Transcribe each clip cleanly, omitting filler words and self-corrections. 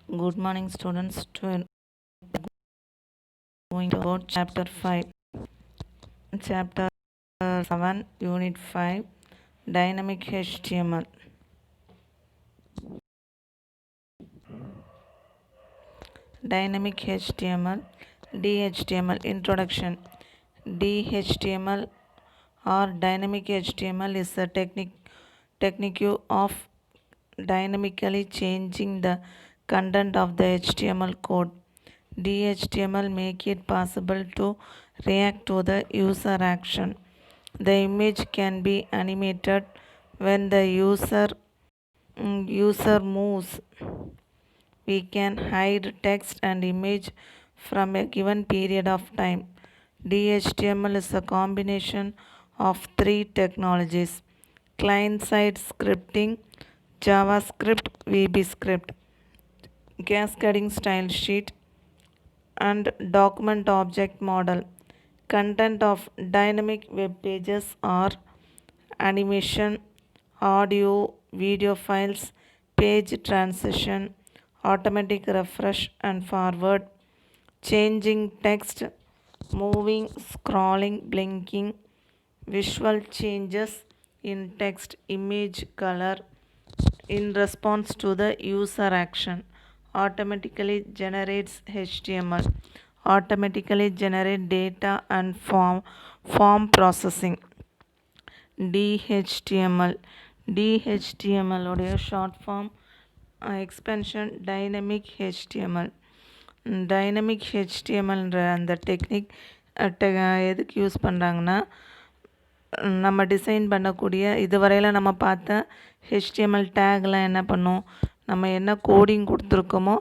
Good morning, students. Going to about chapter 5, chapter 7, unit 5, dynamic HTML. Dynamic HTML, DHTML. Introduction. DHTML or dynamic HTML is a technique of dynamically changing the content of the HTML code. DHTML make it possible to react to the user action. The image can be animated when the user moves. We can hide text and image from a given period of time. DHTML is a combination of three technologies: client-side scripting, JavaScript, VBScript, cascading style sheet, and document object model. Content of dynamic web pages are animation, audio, video files, page transition, automatic refresh and forward, changing text, moving, scrolling, blinking, visual changes in text, image, color in response to the user action. Automatically generates HTML, automatically generate data and form processing. DHTML. DHTML உடைய short form expansion dynamic HTML. Dynamic ஹெச்டிஎம்எல்ன்ற அந்த technique எதுக்கு use பண்ணுறாங்கன்னா, நம்ம design பண்ணக்கூடிய இதுவரையில் நம்ம பார்த்த ஹெச்டிஎம்எல் டேக்லாம் என்ன பண்ணும், நம்ம என்ன கோடிங் கொடுத்துருக்கோமோ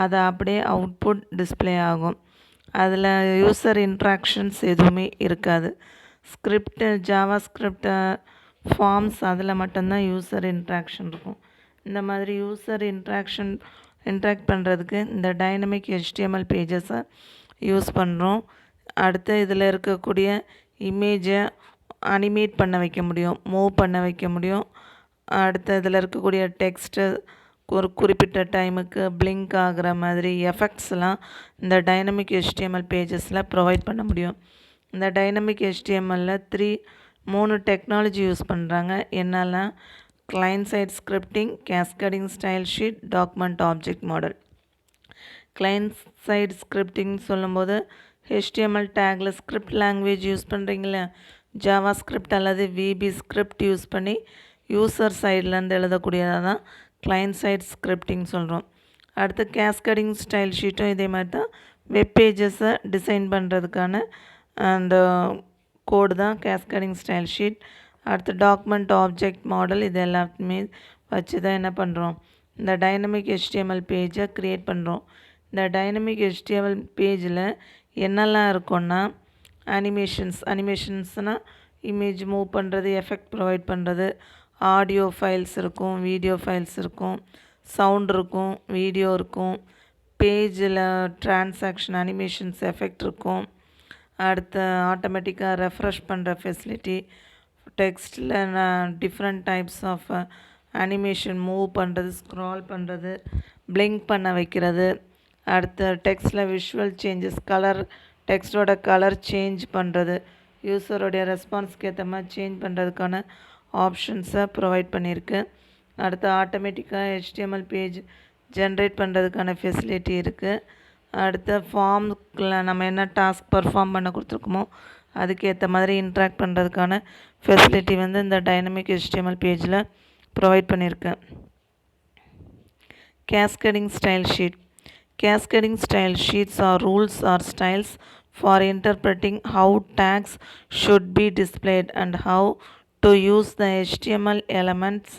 அதை அப்படியே அவுட்புட் டிஸ்பிளே ஆகும். அதில் யூசர் இன்ட்ராக்ஷன்ஸ் எதுவுமே இருக்காது. ஸ்கிரிப்ட், ஜாவா ஸ்கிரிப்ட், ஃபார்ம்ஸ் அதில் மட்டும்தான் யூசர் இன்ட்ராக்ஷன் இருக்கும். இந்த மாதிரி யூசர் இன்ட்ராக்ட் பண்ணுறதுக்கு இந்த டைனமிக் HTML பேஜஸை யூஸ் பண்ணுறோம். அடுத்து இதில் இருக்கக்கூடிய இமேஜை அனிமேட் பண்ண வைக்க முடியும், மூவ் பண்ண வைக்க முடியும். அடுத்து இதில் இருக்கக்கூடிய டெக்ஸ்ட்டு ஒரு குறிப்பிட்ட டைமுக்கு பிளிங்க் ஆகிற மாதிரி எஃபெக்ட்ஸ்லாம் இந்த டைனமிக் HTML பேஜஸில் ப்ரொவைட் பண்ண முடியும். இந்த டைனமிக் HTMLல மூணு டெக்னாலஜி யூஸ் பண்ணுறாங்க. என்னெல்லாம்? Client side scripting, cascading style sheet, document object model. Client side scripting சொல்லும்போது HTML டேக்கில் ஸ்கிரிப்ட் லாங்குவேஜ் யூஸ் பண்ணுறீங்களா, ஜாவா ஸ்கிரிப்ட் அல்லது VB ஸ்கிரிப்ட் யூஸ் பண்ணி யூசர் சைட்லேருந்து எழுதக்கூடியதாக தான் கிளைண்ட் சைட் ஸ்கிரிப்டிங் சொல்கிறோம். அடுத்து கேஸ்கடிங் ஸ்டைல் ஷீட்டும் இதே மாதிரி தான். வெப் பேஜஸை டிசைன் பண்ணுறதுக்கான அந்த கோடு தான் கேஸ்கடிங் ஸ்டைல் ஷீட். அடுத்து டாக்குமெண்ட் ஆப்ஜெக்ட் மாடல். இது எல்லாத்தையுமே வச்சு தான் என்ன பண்ணுறோம், இந்த டைனமிக் HTML பேஜை க்ரியேட் பண்ணுறோம். இந்த டைனமிக் HTML பேஜில் என்னெல்லாம் இருக்குன்னா, அனிமேஷன்ஸ்னால் இமேஜ் மூவ் பண்ணுறது, எஃபெக்ட் ப்ரொவைட் பண்ணுறது, ஆடியோ ஃபைல்ஸ் இருக்கும், வீடியோ ஃபைல்ஸ் இருக்கும், சவுண்ட் இருக்கும், வீடியோ இருக்கும், பேஜில் டிரான்சாக்ஷன் அனிமேஷன்ஸ் எஃபெக்ட் இருக்கும். அடுத்து ஆட்டோமேட்டிக்காக ரெஃப்ரெஷ் பண்ணுற ஃபெசிலிட்டி, டெக்ஸ்ட்டில் different types of animation move பண்ணுறது, ஸ்க்ரால் பண்ணுறது, பிளிங்க் பண்ண வைக்கிறது. அடுத்து டெக்ஸ்ட்டில் விஷுவல் சேஞ்சஸ், டெக்ஸ்டோட கலர் சேஞ்ச் பண்ணுறது, யூஸருடைய ரெஸ்பான்ஸ்க்கு ஏற்ற மாதிரி சேஞ்ச் பண்ணுறதுக்கான ஆப்ஷன்ஸை ப்ரொவைட் பண்ணியிருக்கு. அடுத்து ஆட்டோமேட்டிக்காக HTML பேஜ் ஜென்ரேட் பண்ணுறதுக்கான ஃபெசிலிட்டி இருக்குது. அடுத்த ஃபார்முக்கில் நம்ம என்ன டாஸ்க் பர்ஃபார்ம் பண்ண கொடுத்துருக்கோமோ அதுக்கேற்ற மாதிரி இன்ட்ராக்ட் பண்ணுறதுக்கான ஃபெசிலிட்டி இந்த டைனமிக் HTML பேஜில் ப்ரொவைட் பண்ணியிருக்கேன். Cascading style sheet. Cascading style sheets are rules or styles for interpreting how tags should be displayed and how to use the HTML elements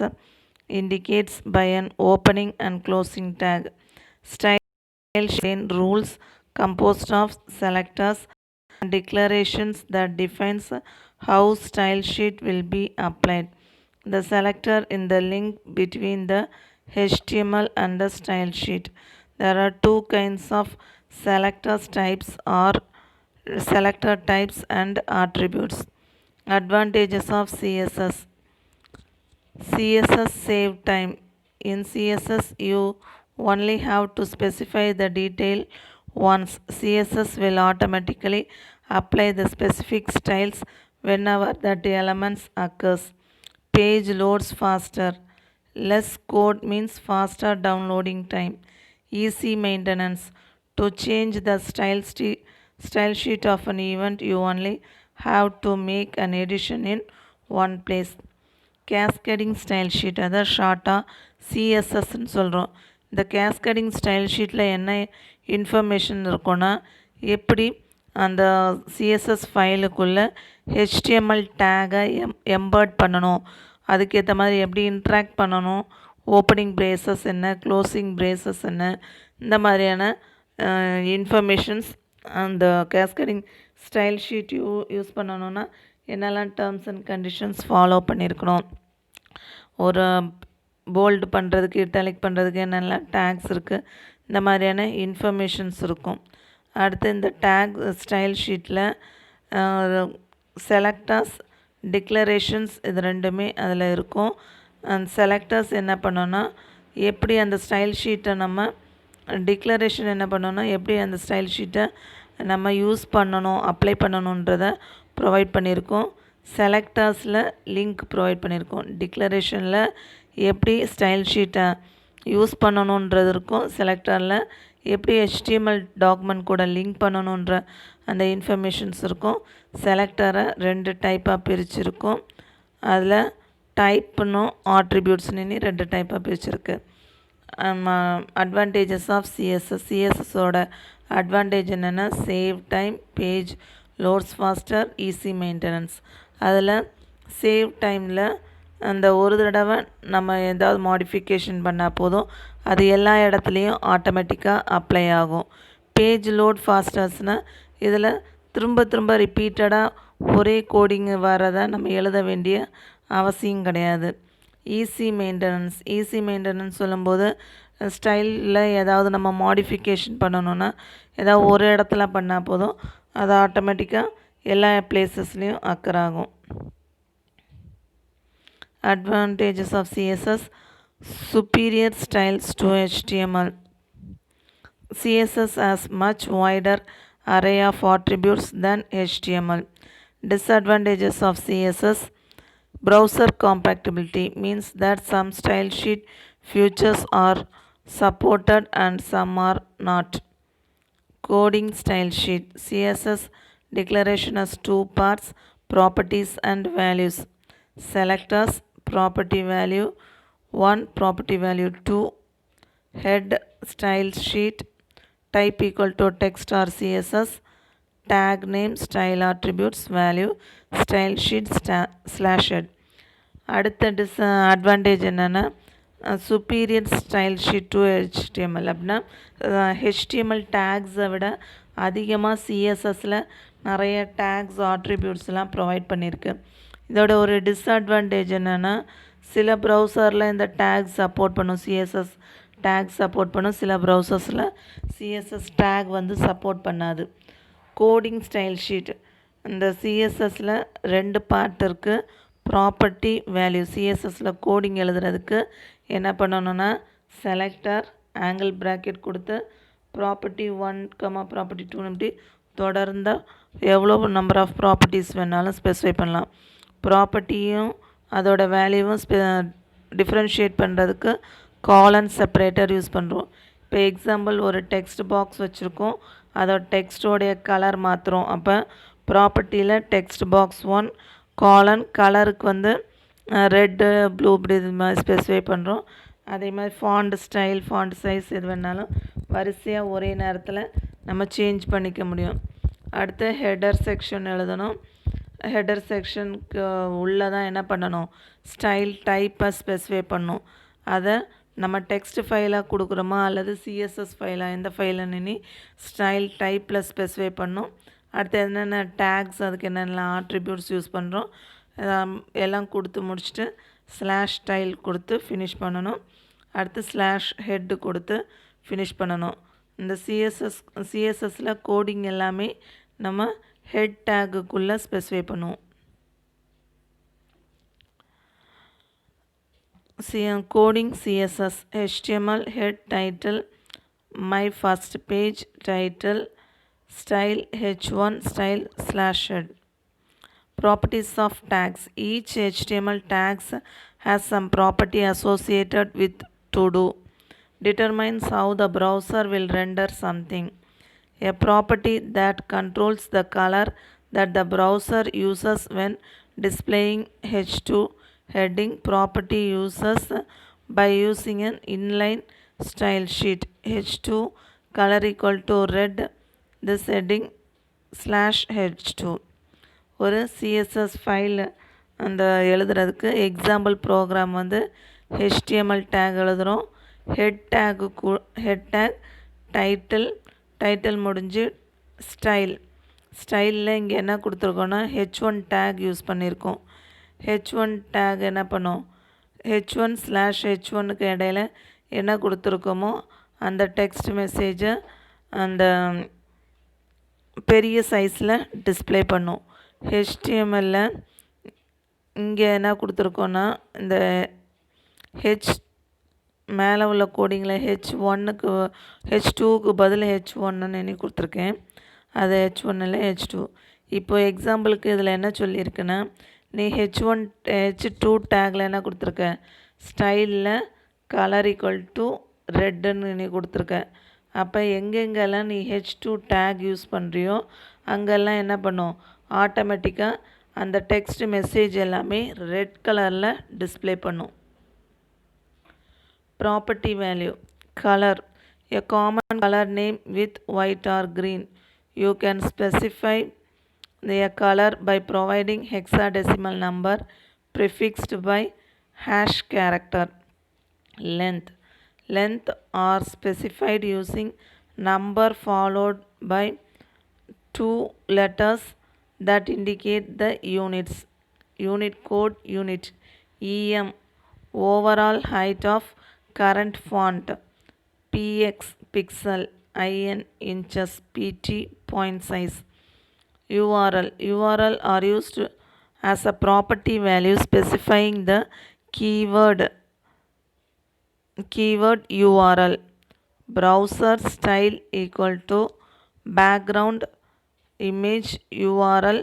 indicates by an opening and closing tag. Style sheet rules composed of selectors and declarations that defines how style sheet will be applied. The selector in the link between the HTML and the style sheet. There are two kinds of selector types and attributes. Advantages of CSS. CSS save time. In CSS you only have to specify the detail once. CSS will automatically apply the specific styles whenever that elements occurs. Page loads faster. Less code means faster downloading time. Easy maintenance. To change the style sheet of an event, you only have to make an edition in one place. Cascading style sheet அதான் ஷார்ட்டாக சிஎஸ்எஸ்ன்னு சொல்கிறோம். இந்த cascading style ஷீட்டில் என்ன information இருக்குன்னா, எப்படி அந்த CSS ஃபைலுக்குள்ளே HTML டேகை எம்பர்ட் பண்ணணும், அதுக்கேற்ற மாதிரி எப்படி இன்ட்ராக்ட் பண்ணணும், ஓப்பனிங் பிரேசஸ் என்ன, க்ளோசிங் பிரேசஸ் என்ன, இந்த மாதிரியான இன்ஃபர்மேஷன்ஸ் அந்த கேஸ்கேடிங் ஸ்டைல் ஷீட் யூஸ் பண்ணணுன்னா என்னெல்லாம் டேர்ம்ஸ் அண்ட் கண்டிஷன்ஸ் ஃபாலோ பண்ணியிருக்கணும், ஒரு போல்டு பண்ணுறதுக்கு இட்டாலிக் பண்ணுறதுக்கு என்னெல்லாம் டேக்ஸ் இருக்குது, இந்த மாதிரியான இன்ஃபர்மேஷன்ஸ் இருக்கும். அடுத்து இந்த டேக் ஸ்டைல் ஷீட்டில் செலக்டர்ஸ் டிக்ளரேஷன்ஸ் இது ரெண்டுமே அதில் இருக்கும். அந்த செலக்டர்ஸ் என்ன பண்ணோன்னா, எப்படி அந்த ஸ்டைல் ஷீட்டை நம்ம டிக்ளரேஷன் என்ன பண்ணோன்னா, எப்படி அந்த ஸ்டைல் ஷீட்டை நம்ம யூஸ் பண்ணணும், அப்ளை பண்ணணுன்றதை ப்ரொவைட் பண்ணியிருக்கோம். செலக்டர்ஸில் லிங்க் ப்ரொவைட் பண்ணியிருக்கோம். டிக்ளரேஷனில் எப்படி ஸ்டைல் ஷீட்டை யூஸ் பண்ணணுன்றது இருக்கும். செலக்டரில் எப்படி ஹெச்டிஎம்எல் டாக்குமெண்ட் கூட லிங்க் பண்ணணுன்ற அந்த இன்ஃபர்மேஷன்ஸ் இருக்கும். செலக்டரை 2 டைப்பாக பிரிச்சுருக்கோம். அதில் டைப்புன்னும் ஆட்ரிபியூட்ஸ்னு 2 டைப்பாக பிரிச்சுருக்கு. Advantages of CSS. சிஎஸ்எஸோட அட்வான்டேஜ் என்னென்னா, save time, page loads faster, easy maintenance. அதில் சேவ் டைமில் அந்த ஒரு தடவை நம்ம ஏதாவது மாடிஃபிகேஷன் பண்ணால் போதும், அது எல்லா இடத்துலையும் ஆட்டோமேட்டிக்காக அப்ளை ஆகும். பேஜ் லோட் ஃபாஸ்டர்ஸ்னால் இதில் திரும்ப திரும்ப ரிப்பீட்டடாக ஒரே கோடிங்கு வரதை நம்ம எழுத வேண்டிய அவசியம் கிடையாது. Easy maintenance. ஈஸி மெயின்டெனன்ஸ் சொல்லும்போது ஸ்டைலில் ஏதாவது நம்ம மாடிஃபிகேஷன் பண்ணணுன்னா ஏதாவது ஒரு இடத்துல பண்ணால் போதும், அது ஆட்டோமேட்டிக்காக எல்லா பிளேசஸ்லேயும் அக்கர் ஆகும். Advantages of CSS: superior styles to HTML. CSS has much wider array of attributes than HTML. Disadvantages of CSS: browser compatibility means that some style sheet features are supported and some are not. Coding style sheet. CSS declaration has 2 parts: properties and values. Selectors, property value 1, property value 2. Head style sheet, type equal to text or CSS. Tag name, style attributes, value, style sheet /head. அடுத்த advantage என்னென்னா, superior style sheet to HTML. அப்படின்னா HTML டேக்ஸை விட அதிகமாக சிஎஸ்எஸில் நிறைய tax ஆட்ரிபியூட்ஸ்லாம் provide பண்ணியிருக்கு. இதோட ஒரு disadvantage என்னென்னா, சில ப்ரௌசரில் இந்த டேக் சப்போர்ட் பண்ணும், சிஎஸ்எஸ் டேக் சப்போர்ட் பண்ணும், சில ப்ரௌசர்ஸில் சிஎஸ்எஸ் டேக் வந்து சப்போர்ட் பண்ணாது. Coding style sheet. இந்த சிஎஸ்எஸில் 2 பார்ட் இருக்குது. Property value. சிஎஸ்எஸில் கோடிங் எழுதுறதுக்கு என்ன பண்ணணுன்னா, செலக்டர் ஆங்கிள் ப்ராக்கெட் கொடுத்து ப்ராப்பர்ட்டி 1, ப்ராப்பர்ட்டி 2 இப்படி தொடர்ந்த எவ்வளோ நம்பர் ஆஃப் ப்ராப்பர்ட்டிஸ் வேணாலும் ஸ்பெசிஃபை பண்ணலாம். ப்ராப்பர்ட்டியும் அதோட வேல்யூவும் டிஃப்ரென்ஷியேட் பண்ணுறதுக்கு காலன் செப்பரேட்டர் யூஸ் பண்ணுறோம். இப்போ எக்ஸாம்பிள் ஒரு டெக்ஸ்ட் பாக்ஸ் வச்சுருக்கோம், அதோட டெக்ஸ்டோடைய கலர் மாற்றுறோம். அப்போ ப்ராப்பர்ட்டியில் டெக்ஸ்ட் பாக்ஸ் 1 காலன் கலருக்கு வந்து ரெட்டு ப்ளூ இப்படி இது மாதிரி ஸ்பெசிஃபை பண்ணுறோம். அதே மாதிரி ஃபாண்ட் ஸ்டைல், ஃபாண்ட் சைஸ் எது வேணாலும் வரிசையாக ஒரே நேரத்தில் நம்ம சேஞ்ச் பண்ணிக்க முடியும். அடுத்து ஹெடர் செக்ஷன் எழுதணும். ஹெடர் செக்ஷனுக்கு உள்ளே தான் என்ன பண்ணணும், ஸ்டைல் டைப்பை ஸ்பெசிஃபை பண்ணணும். அதை நம்ம டெக்ஸ்ட் ஃபைலாக கொடுக்குறோமா அல்லது சிஎஸ்எஸ் ஃபைலாக, எந்த ஃபைலுன்னு ஸ்டைல் டைப்பில் ஸ்பெசிஃபை பண்ணணும். அடுத்து என்னென்ன டேக்ஸ், அதுக்கு என்னென்ன ஆட்ரிபியூட்ஸ் யூஸ் பண்ணுறோம் எல்லாம் கொடுத்து முடிச்சுட்டு /style கொடுத்து ஃபினிஷ் பண்ணணும். அடுத்து /head கொடுத்து ஃபினிஷ் பண்ணணும். இந்த சிஎஸ்எஸில் கோடிங் எல்லாமே நம்ம ஹெட் டேக்குக்குள்ளே ஸ்பெசிஃபை பண்ணுவோம். coding CSS HTML head title my first page title style h1 style slash head. Properties of tags. Each HTML tags has some property associated with to do. Determines how the browser will render something. A property that controls the color that the browser uses when displaying h2 heading property uses by using an inline style sheet h2 color equal to red this heading slash h2 ஒரு CSS file அந்த எழுதுறதுக்கு example program வந்து HTML take எழுதுகிறோம். Head take title முடிஞ்சு ஸ்டைலில் இங்கே என்ன கொடுத்துருக்கோன்னா h1 take use பண்ணியிருக்கோம். h1 டேக் என்ன பண்ணோம், h1 ஸ்லாஷ் h1க்கு இடையில என்ன கொடுத்துருக்கோமோ அந்த டெக்ஸ்ட் மெசேஜை அந்த பெரிய சைஸில் டிஸ்பிளே பண்ணும். HTML இங்கே என்ன கொடுத்துருக்கோன்னா இந்த ஹெச் மேலே உள்ள கோடிங்கில் h2க்கு பதில் h1ன்னு எண்ணி கொடுத்துருக்கேன். அது h1 h2. இப்போ எக்ஸாம்பிளுக்கு இதில் என்ன சொல்லியிருக்குன்னா நீ h2 டேக்கில் என்ன கொடுத்துருக்க ஸ்டைலில் கலர் ஈக்குவல் டு ரெட்டுன்னு நீ கொடுத்துருக்க. அப்போ எங்கெங்கெல்லாம் நீ h2 டேக் யூஸ் பண்ணுறியோ அங்கெல்லாம் என்ன பண்ணும் ஆட்டோமேட்டிக்காக அந்த டெக்ஸ்ட் மெசேஜ் எல்லாமே ரெட் கலரில் டிஸ்பிளே பண்ணும். Property value colour a common color name with white or green. You can specify the color by providing hexadecimal number prefixed by hash character. Length are specified using number followed by two letters that indicate the unit code unit. em overall height of current font. px pixel. in inches. pt point size. url are used as a property value specifying the keyword url. Browser style equal to background image url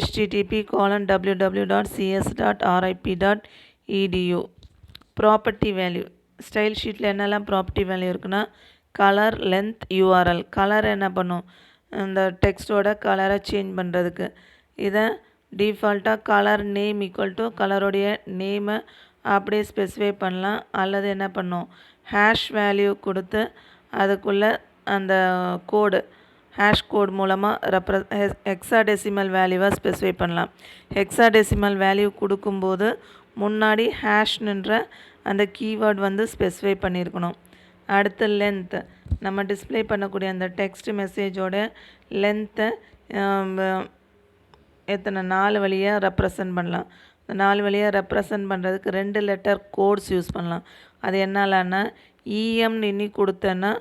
http://www.cs.rip.edu. Property value style ஷீட்டில் என்னெல்லாம் property value இருக்குன்னா colour length URL. Colour என்ன பண்ணும் இந்த டெக்ஸ்ட்டோட கலரை change பண்ணுறதுக்கு. இதை டிஃபால்ட்டாக கலர் நேம் ஈக்குவல் டு கலருடைய நேமை அப்படியே ஸ்பெசிஃபை பண்ணலாம். அல்லது என்ன பண்ணும் ஹேஷ் வேல்யூ கொடுத்து அதுக்குள்ளே அந்த கோடு ஹேஷ் கோட் மூலமாக ஹெக்ஸாடெசிமல் வேல்யூவாக ஸ்பெசிஃபை பண்ணலாம். ஹெக்ஸாடெசிமல் வேல்யூ கொடுக்கும்போது முன்னாடி ஹேஷ்ன்ற அந்த கீவேர்ட் வந்து ஸ்பெசிஃபை பண்ணியிருக்கணும். அடுத்து லென்த்து நம்ம டிஸ்பிளே பண்ணக்கூடிய அந்த டெக்ஸ்ட் மெசேஜோட லென்த்தை எத்தனை 4 வழியாக ரெப்ரசன்ட் பண்ணலாம். இந்த 4 வழியாக ரெப்ரசன்ட் பண்ணுறதுக்கு 2 லெட்டர் கோட்ஸ் யூஸ் பண்ணலாம். அது என்னாலன்னா இஎம்னு எண்ணி கொடுத்தேன்னா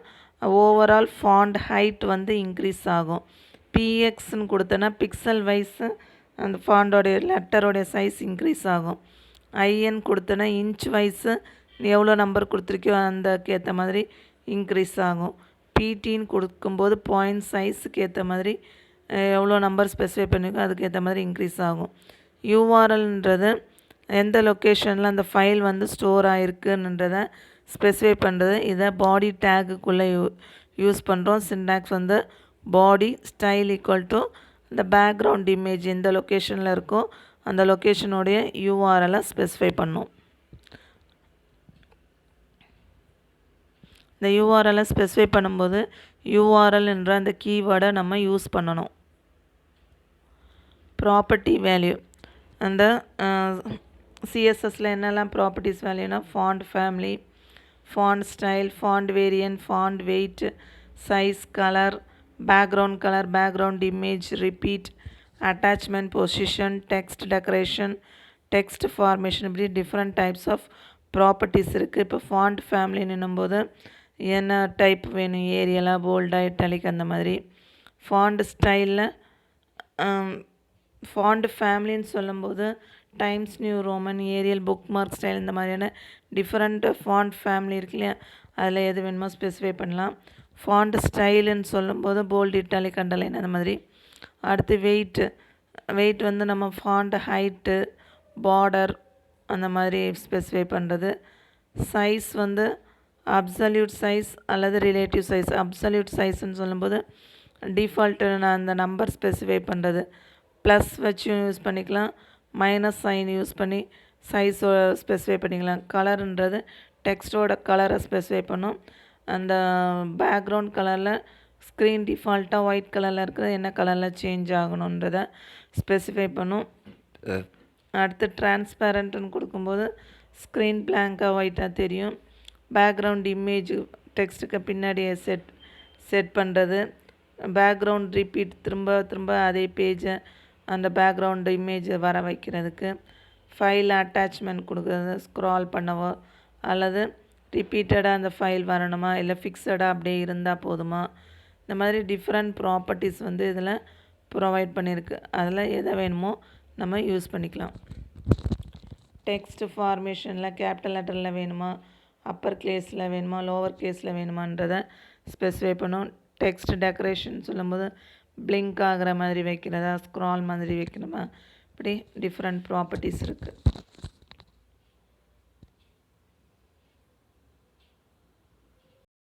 ஓவரால் ஃபாண்ட் ஹைட் வந்து இன்க்ரீஸ் ஆகும். பிஎக்ஸ்ன்னு கொடுத்தேன்னா பிக்சல் வைஸு அந்த ஃபாண்டோடைய லெட்டரோடைய சைஸ் இன்க்ரீஸ் ஆகும். ஐஎன் கொடுத்தேன்னா இன்ச் வைஸு எவ்வளோ நம்பர் கொடுத்துருக்கியோ அந்தக்கு ஏற்ற மாதிரி இன்க்ரீஸ் ஆகும். பிடின்னு கொடுக்கும்போது பாயிண்ட் சைஸுக்கு ஏற்ற மாதிரி எவ்வளோ நம்பர் ஸ்பெசிஃபை பண்ணிக்கோ அதுக்கு ஏற்ற மாதிரி இன்க்ரீஸ் ஆகும். யூஆர்எல்ன்றது எந்த லொக்கேஷனில் அந்த ஃபைல் வந்து ஸ்டோர் ஆகிருக்குன்றதை ஸ்பெசிஃபை பண்ணுறது. இதை பாடி டேக்குக்குள்ளே யூஸ் பண்ணுறோம். சின்டாக்ஸ் வந்து பாடி ஸ்டைல் ஈக்குவல் டு இந்த பேக்ரவுண்ட் இமேஜ் எந்த லொக்கேஷனில் இருக்கோ அந்த லொக்கேஷனுடைய யூஆர்எலை ஸ்பெசிஃபை பண்ணும். இந்த யூஆர்எலை ஸ்பெசிஃபை பண்ணும்போது யூஆர்எல் என்ற அந்த கீவேர்டை நம்ம யூஸ் பண்ணணும். ப்ராப்பர்ட்டி வேல்யூ அந்த சிஎஸ்எஸில் என்னெல்லாம் ப்ராப்பர்ட்டிஸ் வேல்யூனா font family, font style, font variant, font weight, size, colour, background image, repeat, attachment, position, text decoration, text formation, இப்படி டிஃப்ரெண்ட் டைப்ஸ் ஆஃப் ப்ராப்பர்ட்டிஸ் இருக்குது. இப்போ ஃபாண்ட் ஃபேமிலின்னும் போது என்ன டைப் வேணும், ஏரியலாக, போல்டாக, இட்டாலிக் அந்த மாதிரி. ஃபாண்ட் ஸ்டைலில் ஃபாண்ட் ஃபேமிலின்னு சொல்லும்போது Times New Roman, Arial, bookmark style இந்த மாதிரியான டிஃப்ரெண்ட் ஃபாண்ட் ஃபேமிலி இருக்கு இல்லையா, அதில் எது வேணுமோ ஸ்பெசிஃபை பண்ணலாம். ஃபாண்ட் ஸ்டைலுன்னு சொல்லும்போது போல்டு, இட்டாலிக், அண்டர்லைன் அந்த மாதிரி. அடுத்து வெயிட் வந்து நம்ம ஃபாண்ட் ஹைட்டு, பார்டர் அந்த மாதிரி ஸ்பெசிஃபை பண்ணுறது. சைஸ் வந்து அப்சல்யூட் சைஸ் அல்லது ரிலேட்டிவ் சைஸ். அப்சல்யூட் சைஸ்ன்னு சொல்லும்போது டிஃபால்ட்டு நான் அந்த நம்பர் ஸ்பெசிஃபை பண்ணுறது. ப்ளஸ் வச்சும் யூஸ் பண்ணிக்கலாம், மைனஸ் சைன் யூஸ் பண்ணி சைஸோ ஸ்பெசிஃபை பண்ணிக்கலாம். கலருன்றது டெக்ஸ்ட்டோட கலரை ஸ்பெசிஃபை பண்ணும். அந்த பேக்ரவுண்ட் கலரில் ஸ்க்ரீன் டிஃபால்ட்டாக ஒயிட் கலரில் இருக்கிறது என்ன கலரில் சேஞ்ச் ஆகணுன்றதை ஸ்பெசிஃபை பண்ணும். அடுத்து டிரான்ஸ்பேரண்ட்டுன்னு கொடுக்கும்போது ஸ்க்ரீன் பிளாங்காக ஒயிட்டாக தெரியும். பேக்ரவுண்ட் இமேஜ் டெக்ஸ்ட்டுக்கு பின்னாடியே செட் பண்ணுறது. பேக்ரவுண்ட் ரிப்பீட் திரும்ப அதே பேஜை அந்த பேக்ரவுண்டு இமேஜை வர வைக்கிறதுக்கு. ஃபைல் அட்டாச்மெண்ட் கொடுக்குறது, ஸ்க்ரால் பண்ணவோ அல்லது ரிப்பீட்டடாக அந்த ஃபைல் வரணுமா இல்லை ஃபிக்ஸடாக அப்படியே இருந்தால் போதுமா, இந்த மாதிரி டிஃப்ரெண்ட் ப்ராப்பர்ட்டிஸ் வந்து இதில் ப்ரொவைட் பண்ணியிருக்கு. அதில் எதை வேணுமோ நம்ம யூஸ் பண்ணிக்கலாம். டெக்ஸ்ட் ஃபார்மேஷனில் கேபிட்டல் லெட்டரில் வேணுமா, அப்பர் கேஸில் வேணுமா, லோவர் கேஸில் வேணுமான்றதை ஸ்பெசிஃபை பண்ணும். டெக்ஸ்ட் டெக்கரேஷன் சொல்லும்போது பிளிங்க் ஆகிற மாதிரி வைக்கிறதா, ஸ்க்ரால் மாதிரி வைக்கணுமா, இப்படி டிஃப்ரெண்ட் ப்ராப்பர்ட்டிஸ் இருக்குது.